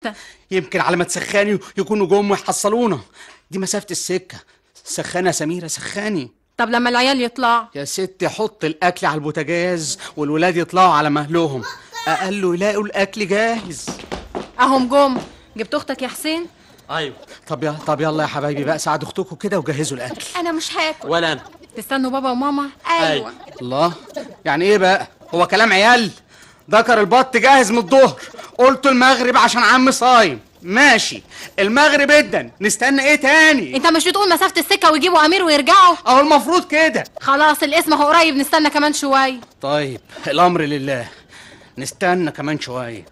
امتى؟ يمكن على ما تسخاني يكونوا جم ويحصلونا. دي مسافة السكة. سخاني يا سميرة سخاني. طب لما العيال يطلعوا؟ يا ستي حط الأكل على البوتاجاز والولاد يطلعوا على مهلهم، أقل يلاقوا الأكل جاهز. اهم جم. جبت اختك يا حسين؟ ايوه. طب يلا يا حبايبي بقى ساعدوا اختكم كده وجهزوا الأكل. انا مش هاكل. ولا انا. تستنوا بابا وماما؟ ايوه. الله، يعني ايه بقى؟ هو كلام عيال؟ ذكر البط جاهز من الظهر، قلت المغرب عشان عم صايم. ماشي، المغرب جدا، نستنى ايه تاني؟ انت مش بتقول مسافة السكة ويجيبوا امير ويرجعوا؟ اهو المفروض كده. خلاص الاسم هو قريب، نستنى كمان شوية. طيب الامر لله، نستنى كمان شوية.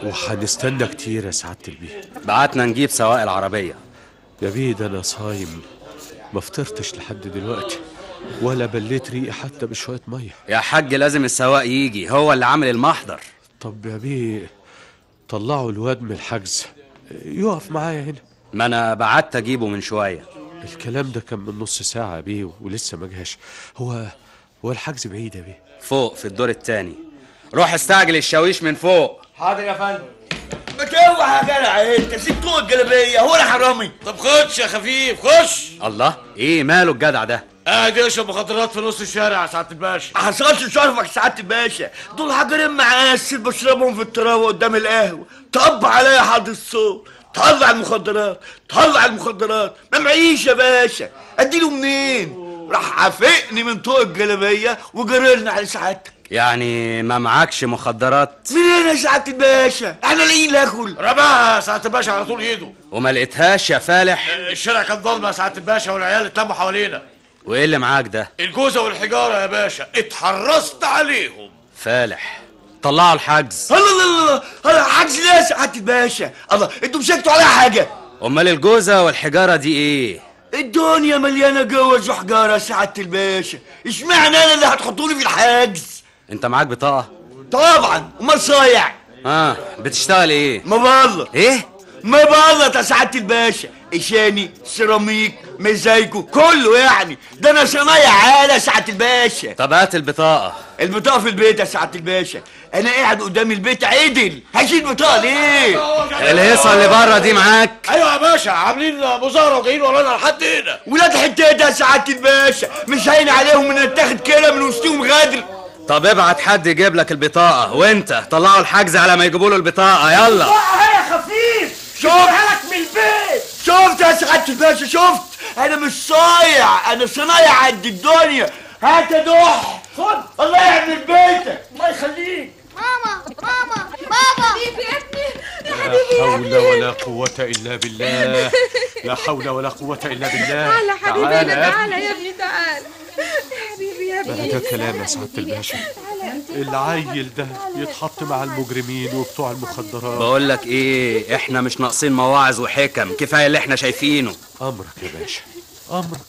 وهنستنى كتير يا سعادة البيه. بعتنا نجيب سواق العربية. يا بيه ده انا صايم، ما فطرتش لحد دلوقتي ولا بليت ريقي حتى بشوية مية. يا حاج لازم السواق يجي، هو اللي عامل المحضر. طب يا بيه طلعوا الواد من الحجز يقف معايا هنا. ما انا بعت اجيبه من شوية. الكلام ده كان من نص ساعة يا بيه ولسه ما جاش. هو الحجز بعيد يا بيه. فوق في الدور التاني. روح استعجل الشاويش من فوق. حاضر يا فندم. ما توعى يا جدع، انت سيب طوق الجلابيه، هو انا حرامي؟ طب خش يا خفيف خش. الله، ايه ماله الجدع ده؟ قاعد يشرب مخدرات في نص الشارع يا سعاده الباشا. حصلش شرفك يا سعاده الباشا، دول حجرين معاسر بشربهم في التراوه قدام القهوه. طب عليا حد الصوت، طلع المخدرات ما معيش يا باشا، اديله منين؟ راح عافقني من طوق الجلابيه وجرلنا على سعادتك. يعني ما معكش مخدرات؟ منين يا سعاده الباشا؟ احنا لاقيين ناكل. رماها يا سعاده الباشا على طول ايده. وما لقيتهاش يا فالح؟ الشارع كان ضلمه يا سعاده الباشا والعيال اتلموا حوالينا. وايه اللي معاك ده؟ الجوزه والحجاره يا باشا، اتحرصت عليهم. فالح، طلعوا الحجز. الله حجز ليه يا سعاده الباشا؟ الله انتوا مسكتوا عليها حاجه؟ امال الجوزه والحجاره دي ايه؟ الدنيا مليانه جوز وحجاره يا سعاده الباشا، اشمعنى انا اللي هتحطوني في الحجز؟ انت معاك بطاقه؟ طبعا، امال صايع؟ بتشتغل ايه؟ مبلط. ايه؟ مبلط يا سعاده الباشا، اشاني سيراميك مزايكو كله يعني، ده انا صنايع عالة يا سعاده الباشا. طب هات البطاقه. البطاقه في البيت يا سعاده الباشا، انا قاعد قدام البيت عدل، هشيل بطاقه ليه؟ الهيصه اللي بره دي معاك؟ ايوه يا باشا، عاملين مظاهره وجايين ورانا لحد هنا. ولاد حتات يا سعاده الباشا، مش هين عليهم ان نتاخد كده من وسطهم غدر. طب ابعت حد يجيب لك البطاقه، وانت طلعوا الحجز على ما يجيبوا له البطاقه. يلا اهي يا خفيف، شفتها لك من البيت. شفت يا سعاده الباشا، شفت؟ انا مش صايع، انا صنايع قد الدنيا. هات يا دوح، خد الله يعمل بيتك. الله يخليك. ماما بابا حبيبي يا ابني، يا لا حبيبي يا حول ولا قوة إلا بالله. لا حول ولا قوة إلا بالله. تعالى حبيبي، تعالى تعالى يا ابني، تعالى يا حبيبي يا ابني. ده كلام يا سعادة الباشا، العيل ده يتحط مع المجرمين وبتوع المخدرات. بقول لك ايه، احنا مش ناقصين مواعظ وحكم، كفايه اللي احنا شايفينه. امرك يا باشا، امرك.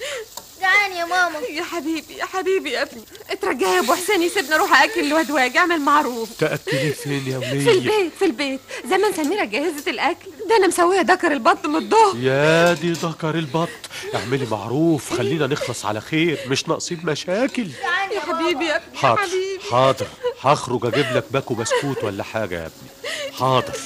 جعان يا ماما. يا حبيبي يا حبيبي يا ابني، اترجى يا ابو حسين يسيبنا اروح اكل الواد واجي. اعمل معروف. تأكلي فين يا ولية؟ في البيت زمان سميرة جهزت الاكل ده، انا مسويه دكر البط من الظهر. يا دي دكر البط، اعملي معروف، خلينا نخلص على خير، مش ناقصين مشاكل. يا حبيبي يا ابني، يا حاضر حبيبي. حاضر، هخرج اجيب لك باكو بسكوت ولا حاجة يا ابني. حاضر.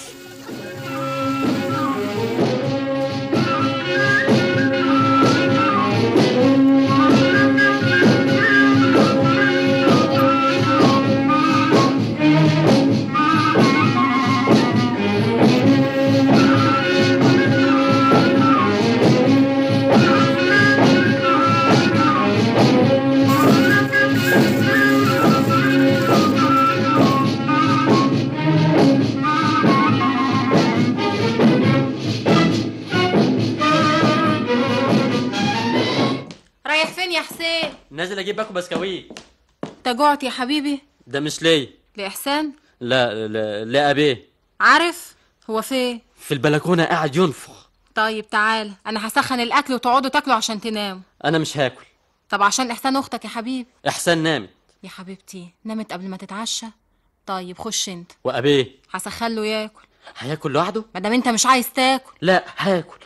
رايح فين يا حسين؟ نازل اجيب باكو بسكويت. انت جوعت يا حبيبي؟ ده مش ليا، لإحسان؟ لا أبيه. عارف هو فين؟ في البلكونة قاعد ينفخ. طيب تعال، انا هسخن الاكل وتقعدوا تاكلوا عشان تناموا. انا مش هاكل. طب عشان احسان اختك يا حبيبي. احسان نامت. يا حبيبتي نامت قبل ما تتعشى. طيب خش انت. وابيه هسخن له ياكل. هياكل لوحده؟ مادام انت مش عايز تاكل. لا هاكل.